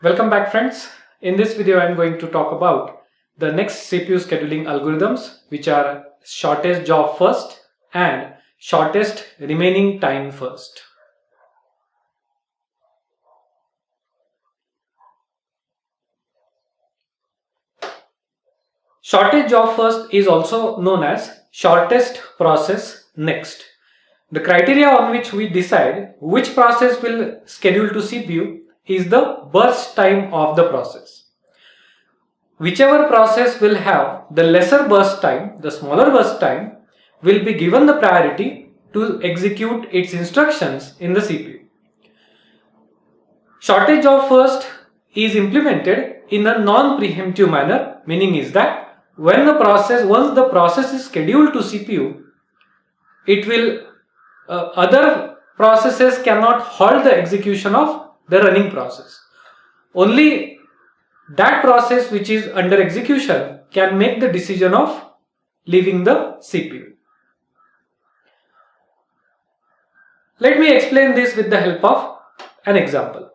Welcome back, friends. In this video I am going to talk about the next CPU scheduling algorithms, which are shortest job first and shortest remaining time first. Shortest job first is also known as shortest process next. The criteria on which we decide which process will schedule to CPU is the burst time of the process. Whichever process will have the lesser burst time, the smaller burst time, will be given the priority to execute its instructions in the CPU. Shortest job first is implemented in a non-preemptive manner, meaning is that once the process is scheduled to CPU, it will other processes cannot halt the execution of the running process. Only that process which is under execution can make the decision of leaving the CPU. Let me explain this with the help of an example.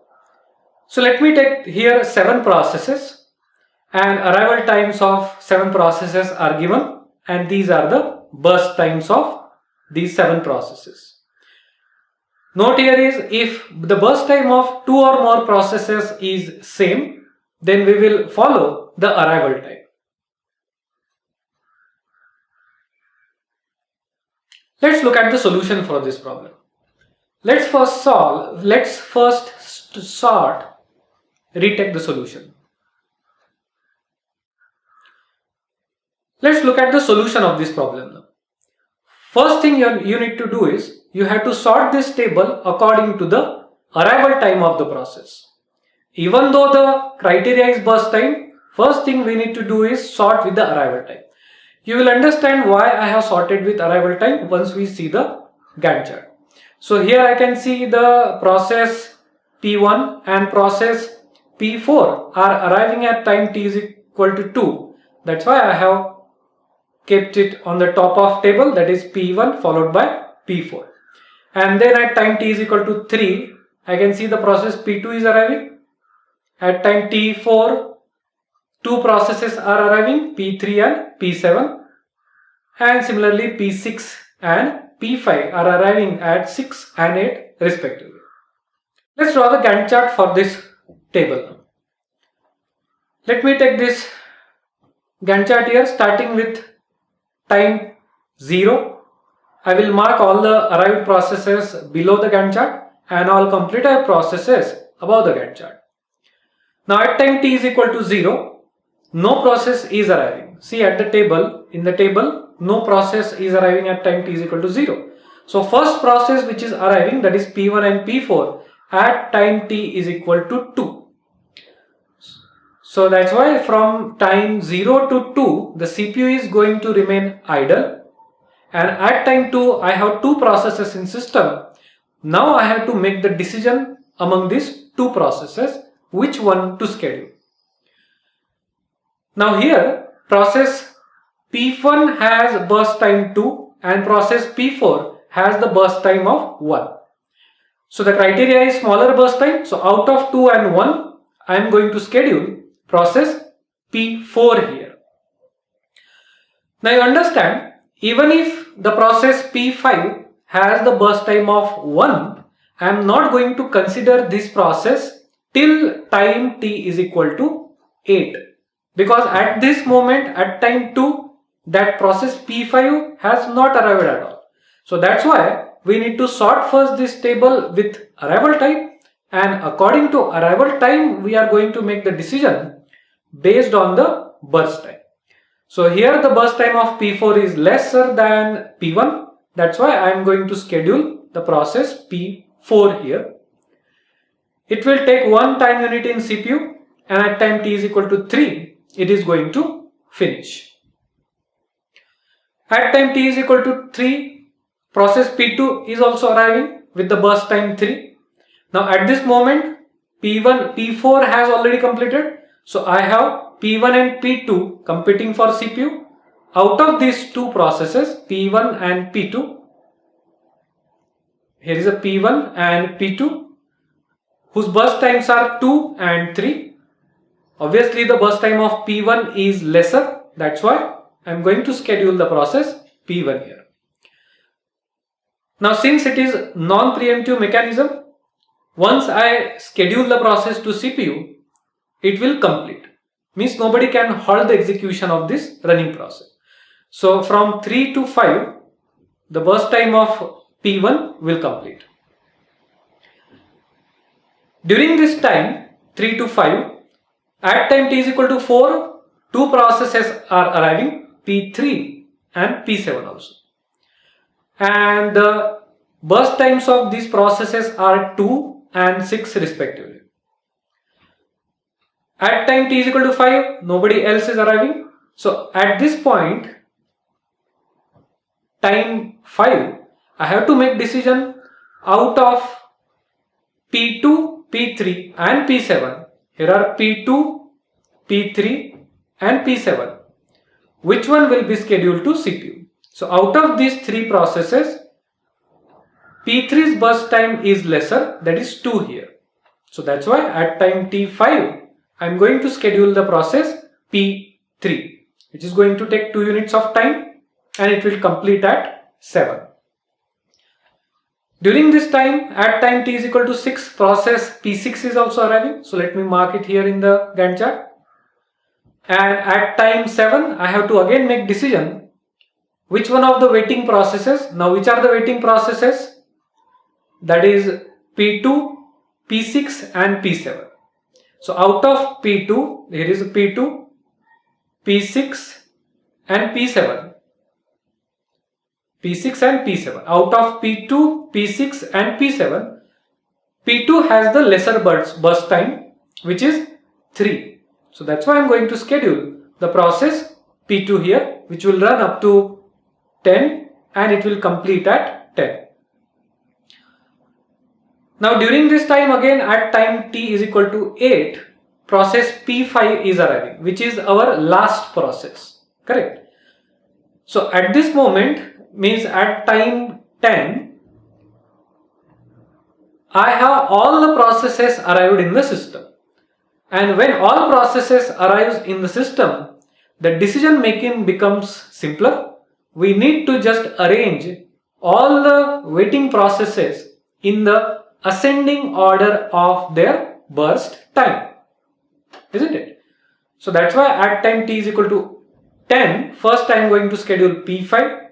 So let me take here 7 processes, and arrival times of 7 processes are given, and these are the burst times of these 7 processes. Note here is, if the burst time of 2 or more processes is same, then we will follow the arrival time. Let's look at the solution for this problem. Let's first retake the solution. Let's look at the solution of this problem now. First thing you need to do is, you have to sort this table according to the arrival time of the process. Even though the criteria is burst time, first thing we need to do is sort with the arrival time. You will understand why I have sorted with arrival time once we see the Gantt chart. So here I can see the process P1 and process P4 are arriving at time t is equal to 2. That's why I have kept it on the top of table, that is P1 followed by P4. And then at time t is equal to 3, I can see the process P2 is arriving. At time t4, 2 processes are arriving, P3 and P7. And similarly P6 and P5 are arriving at 6 and 8 respectively. Let's draw the Gantt chart for this table. Let me take this Gantt chart here, starting with time 0. I will mark all the arrived processes below the Gantt chart and all completed processes above the Gantt chart. Now at time t is equal to 0, no process is arriving. See at the table, in the table, no process is arriving at time t is equal to 0. So first process which is arriving, that is P1 and P4, at time t is equal to 2. So that's why from time 0 to 2, the CPU is going to remain idle. And at time 2, I have 2 processes in system. Now I have to make the decision among these 2 processes, which one to schedule. Now here, process P1 has burst time 2 and process P4 has the burst time of 1. So the criteria is smaller burst time. So out of 2 and 1, I am going to schedule process P4 here. Now you understand, even if the process P5 has the burst time of 1, I am not going to consider this process till time t is equal to 8. Because at this moment, at time 2, that process P5 has not arrived at all. So that's why we need to sort first this table with arrival time, and according to arrival time, we are going to make the decision based on the burst time. So here the burst time of P4 is lesser than P1. That's why I am going to schedule the process P4 here. It will take 1 time unit in CPU, and at time t is equal to 3, it is going to finish. At time t is equal to 3, process P2 is also arriving with the burst time 3. Now at this moment, P4 has already completed. So I have P1 and P2 competing for CPU. Out of these 2 processes, P1 and P2, here is a P1 and P2, whose burst times are 2 and 3. Obviously the burst time of P1 is lesser, that's why I am going to schedule the process P1 here. Now since it is non-preemptive mechanism, once I schedule the process to CPU, it will complete. Means nobody can halt the execution of this running process. So from 3 to 5, the burst time of P1 will complete. During this time, 3 to 5, at time t is equal to 4, two processes are arriving, P3 and P7 also. And the burst times of these processes are 2 and 6 respectively. At time t is equal to 5, nobody else is arriving. So at this point, time 5, I have to make decision out of P2, P3 and P7. Here are P2, P3 and P7. Which one will be scheduled to CPU? So out of these three processes, P3's burst time is lesser, that is 2 here. So that's why at time T5, I am going to schedule the process P3, which is going to take 2 units of time and it will complete at 7. During this time, at time t is equal to 6, process P6 is also arriving. So let me mark it here in the Gantt chart. And at time 7, I have to again make decision which one of the waiting processes. Now which are the waiting processes? That is P2, P6 and P7. So out of P2, here is P2, P6 and P7. P6 and P7. Out of P2, P6 and P7, P2 has the lesser burst time, which is 3. So that's why I am going to schedule the process P2 here, which will run up to 10 and it will complete at 10. Now during this time again at time t is equal to 8, process P5 is arriving, which is our last process, correct? So at this moment, means at time 10, I have all the processes arrived in the system. And when all processes arrives in the system, the decision making becomes simpler. We need to just arrange all the waiting processes in the ascending order of their burst time, isn't it? So that's why at time t is equal to 10, first I am going to schedule P5,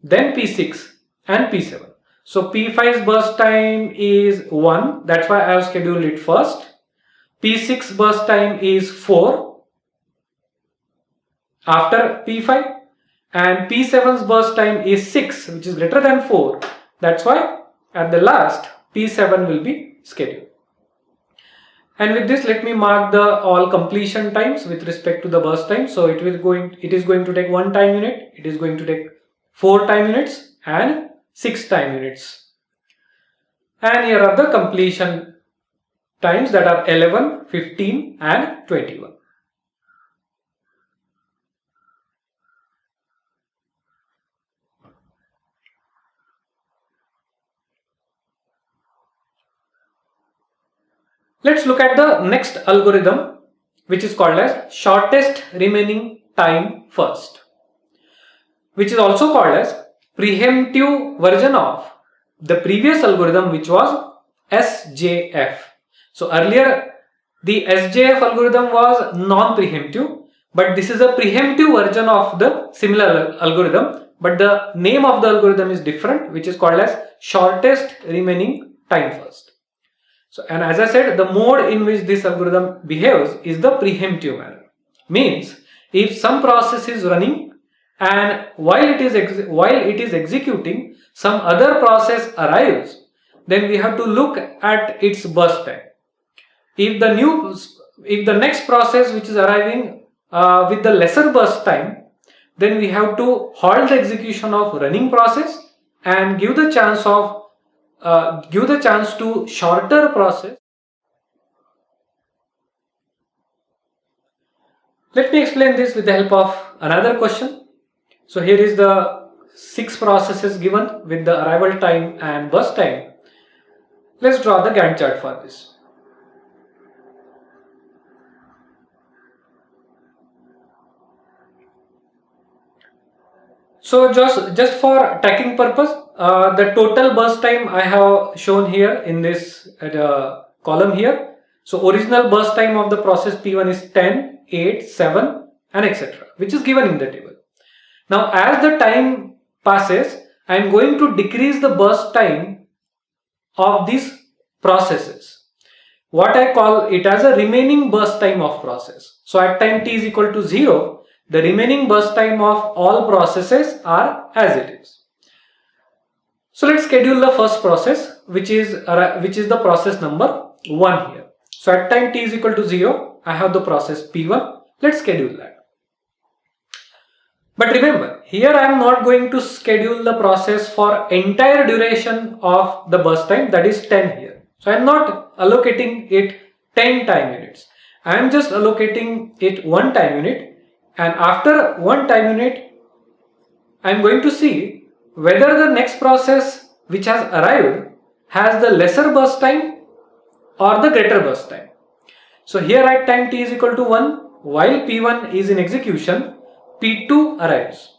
then P6 and P7. So P5's burst time is 1, that's why I have scheduled it first. P6 burst time is 4 after P5 and P7's burst time is 6, which is greater than 4. That's why at the last P7 will be scheduled. And with this, let me mark the all completion times with respect to the burst time. So it is going to take 1 time unit, it is going to take 4 time units and 6 time units. And here are the completion times, that are 11, 15 and 21. Let's look at the next algorithm, which is called as shortest remaining time first, which is also called as preemptive version of the previous algorithm, which was SJF. So earlier the SJF algorithm was non-preemptive, but this is a preemptive version of the similar algorithm, but the name of the algorithm is different, which is called as shortest remaining time first. So, and as I said, the mode in which this algorithm behaves is the preemptive manner. Means if some process is running and while it is executing, some other process arrives, then we have to look at its burst time. If the next process which is arriving with the lesser burst time, then we have to halt the execution of running process and give the chance to shorter process. Let me explain this with the help of another question. So here is the 6 processes given with the arrival time and burst time. Let's draw the Gantt chart for this. So just for tracking purpose, the total burst time I have shown here in this column here. So original burst time of the process P1 is 10, 8, 7 and etc., which is given in the table. Now as the time passes, I am going to decrease the burst time of these processes. What I call it as a remaining burst time of process. So at time t is equal to 0, the remaining burst time of all processes are as it is. So let's schedule the first process, which is the process number 1 here. So at time t is equal to 0, I have the process P1. Let's schedule that. But remember, here I am not going to schedule the process for entire duration of the burst time, that is 10 here. So I am not allocating it 10 time units. I am just allocating it 1 time unit, and after 1 time unit, I am going to see whether the next process which has arrived has the lesser burst time or the greater burst time. So here at time t is equal to 1, while P1 is in execution, P2 arrives.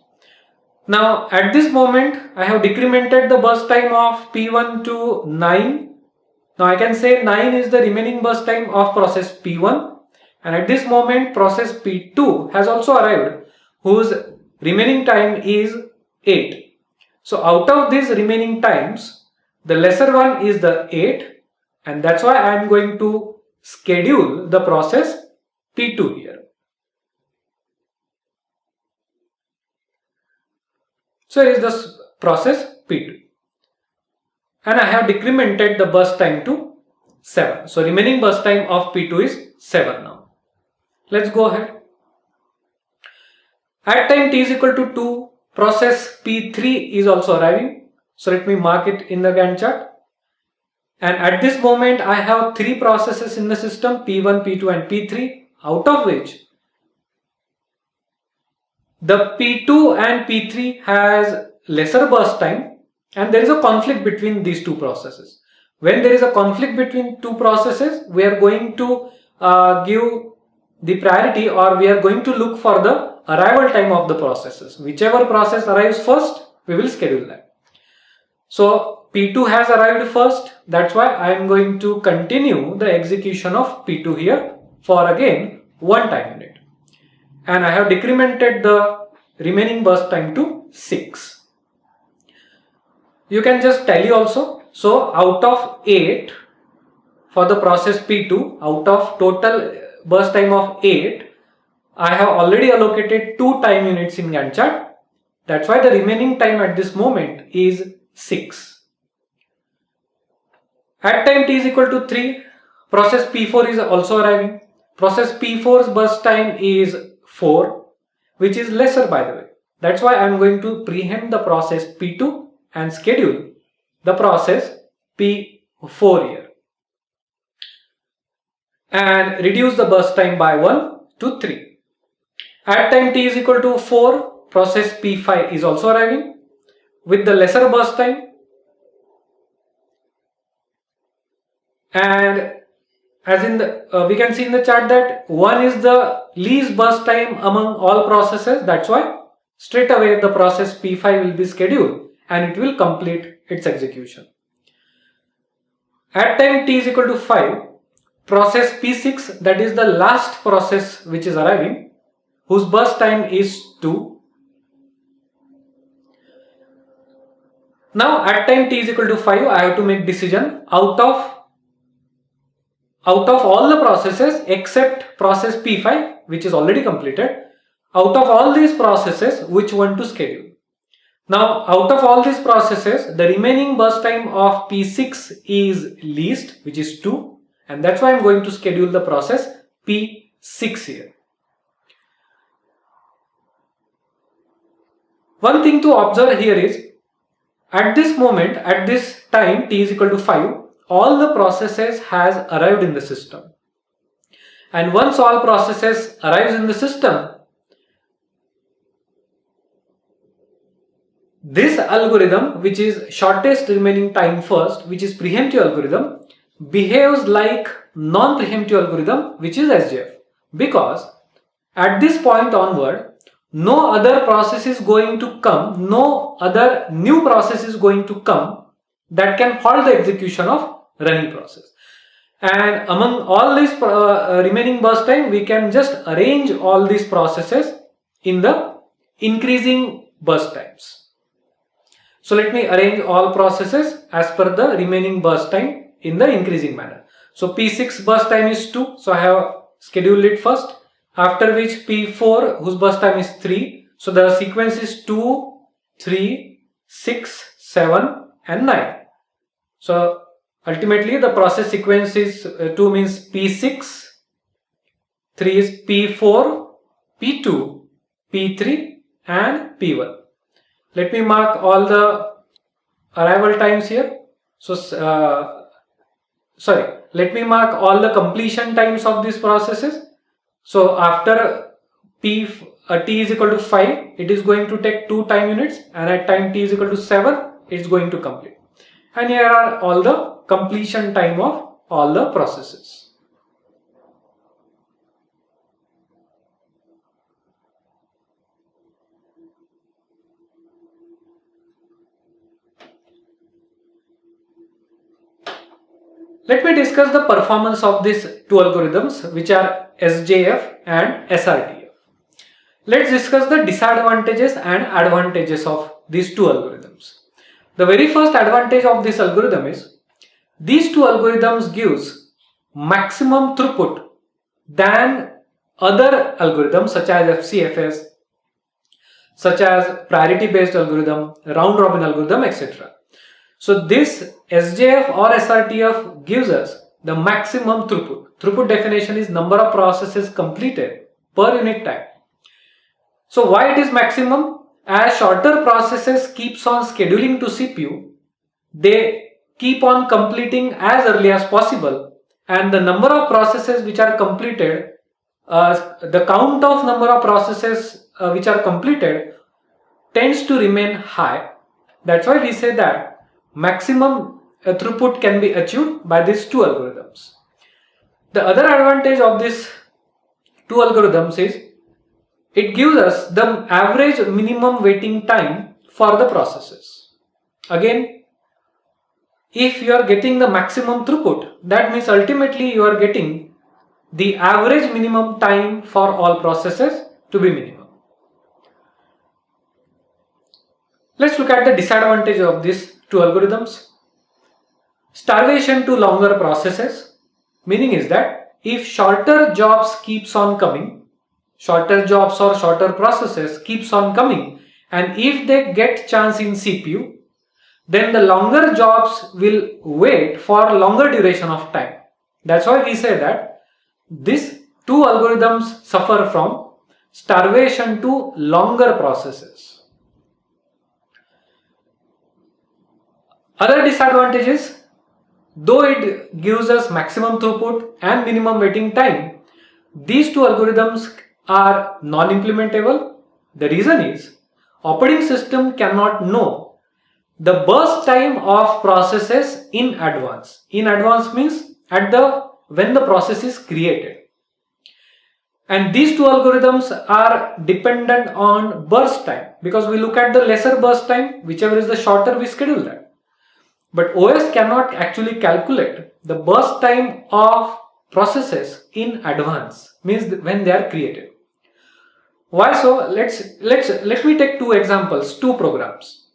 Now at this moment I have decremented the burst time of P1 to 9. Now I can say 9 is the remaining burst time of process P1, and at this moment process P2 has also arrived, whose remaining time is 8. So out of these remaining times, the lesser one is the 8, and that's why I am going to schedule the process P2 here. So here is the process P2, and I have decremented the burst time to 7. So remaining burst time of P2 is 7 now. Let's go ahead. At time t is equal to 2, process P3 is also arriving. So let me mark it in the Gantt chart. And at this moment I have 3 processes in the system, P1, P2 and P3, out of which the P2 and P3 has lesser burst time, and there is a conflict between these two processes. When there is a conflict between two processes, we are going to give the priority, or we are going to look for the arrival time of the processes. Whichever process arrives first, we will schedule that. So P2 has arrived first, that's why I am going to continue the execution of P2 here for again 1 time unit. And I have decremented the remaining burst time to 6. You can just tally also. So out of 8 for the process P2, out of total burst time of 8, I have already allocated 2 time units in Gantt chart. That's why the remaining time at this moment is 6. At time t is equal to 3, process P4 is also arriving. Process P4's burst time is 4, which is lesser, by the way. That's why I am going to preempt the process P2 and schedule the process P4 here and reduce the burst time by 1 to 3. At time t is equal to 4, process P5 is also arriving with the lesser burst time, and as in the we can see in the chart that 1 is the least burst time among all processes. That's why straight away the process P5 will be scheduled and it will complete its execution. At time t is equal to 5, process P6, that is the last process which is arriving, whose burst time is 2. Now at time t is equal to 5, I have to make decision out of all the processes except process P5, which is already completed. Out of all these processes, which one to schedule? Now out of all these processes, the remaining burst time of P6 is least, which is 2, and that's why I'm going to schedule the process P6 here. One thing to observe here is, at this moment, at this time t is equal to 5, all the processes has arrived in the system. And once all processes arrives in the system, This algorithm, which is shortest remaining time first, which is preemptive algorithm, behaves like non-preemptive algorithm, which is SJF, because at this point onward, no other process is going to come, no other new process is going to come that can halt the execution of running process. And among all these remaining burst time, we can just arrange all these processes in the increasing burst times. So let me arrange all processes as per the remaining burst time in the increasing manner. So P6 burst time is 2, so I have scheduled it first, after which P4 whose burst time is 3. So the sequence is 2, 3, 6, 7 and 9. So ultimately the process sequence is 2 means P6, 3 is P4, P2, P3 and P1. Let me mark all the arrival times here. So let me mark all the completion times of these processes. So after t is equal to 5, it is going to take 2 time units, and at time t is equal to 7, it is going to complete. And here are all the completion time of all the processes. Let me discuss the performance of these two algorithms, which are SJF and SRTF. Let's discuss the disadvantages and advantages of these two algorithms. The very first advantage of this algorithm is these two algorithms gives maximum throughput than other algorithms such as FCFS, such as priority based algorithm, round robin algorithm, etc. So this SJF or SRTF gives us the maximum throughput. Throughput definition is number of processes completed per unit time. So why it is maximum? As shorter processes keeps on scheduling to CPU, they keep on completing as early as possible, and the number of processes which are completed, the count of number of processes which are completed tends to remain high. That's why we say that maximum throughput can be achieved by these two algorithms. The other advantage of these two algorithms is it gives us the average minimum waiting time for the processes. Again, if you are getting the maximum throughput, that means ultimately you are getting the average minimum time for all processes to be minimum. Let's look at the disadvantage of these two algorithms. Starvation to longer processes, meaning is that if shorter jobs keeps on coming, shorter jobs or shorter processes keeps on coming, and if they get chance in CPU, then the longer jobs will wait for longer duration of time. That's why we say that these two algorithms suffer from starvation to longer processes. Other disadvantages, though it gives us maximum throughput and minimum waiting time, these two algorithms are non-implementable. The reason is operating system cannot know the burst time of processes in advance. In advance means when the process is created. And these two algorithms are dependent on burst time, because we look at the lesser burst time, whichever is the shorter, we schedule that. But OS cannot actually calculate the burst time of processes in advance, means when they are created. Why so? Let me take two examples, two programs.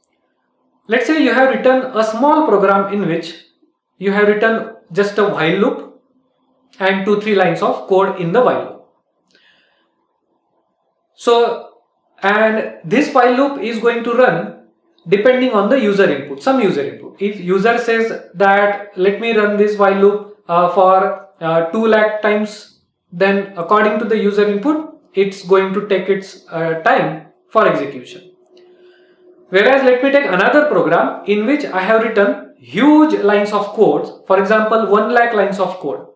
Let's say you have written a small program in which you have written just a while loop and 2-3 lines of code in the while loop. So, and this while loop is going to run depending on the user input, some user input. If user says that let me run this while loop for 2 lakh times, then according to the user input, it's going to take its time for execution. Whereas let me take another program in which I have written huge lines of code, for example 1 lakh lines of code.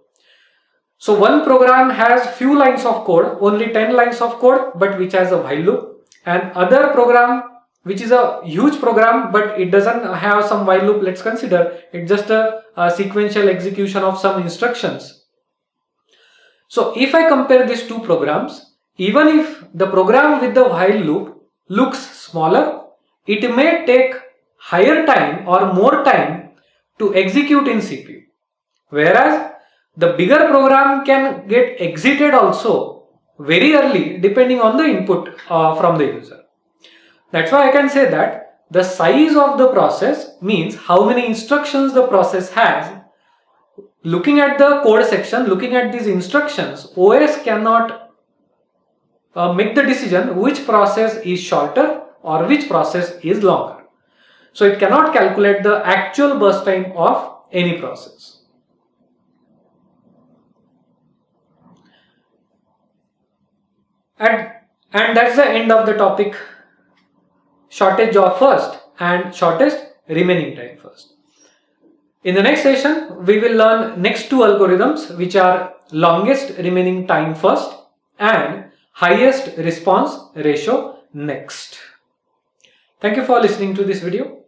So one program has few lines of code, only 10 lines of code, but which has a while loop, and other program which is a huge program, but it doesn't have some while loop. Let's consider it's just a sequential execution of some instructions. So if I compare these two programs, even if the program with the while loop looks smaller, it may take higher time or more time to execute in CPU. Whereas the bigger program can get exited also very early depending on the input from the user. That's why I can say that the size of the process means how many instructions the process has. Looking at the code section, looking at these instructions, OS cannot make the decision which process is shorter or which process is longer. So it cannot calculate the actual burst time of any process. And that's the end of the topic, shortage of first and shortest remaining time first. In the next session, we will learn next two algorithms, which are longest remaining time first and highest response ratio next. Thank you for listening to this video.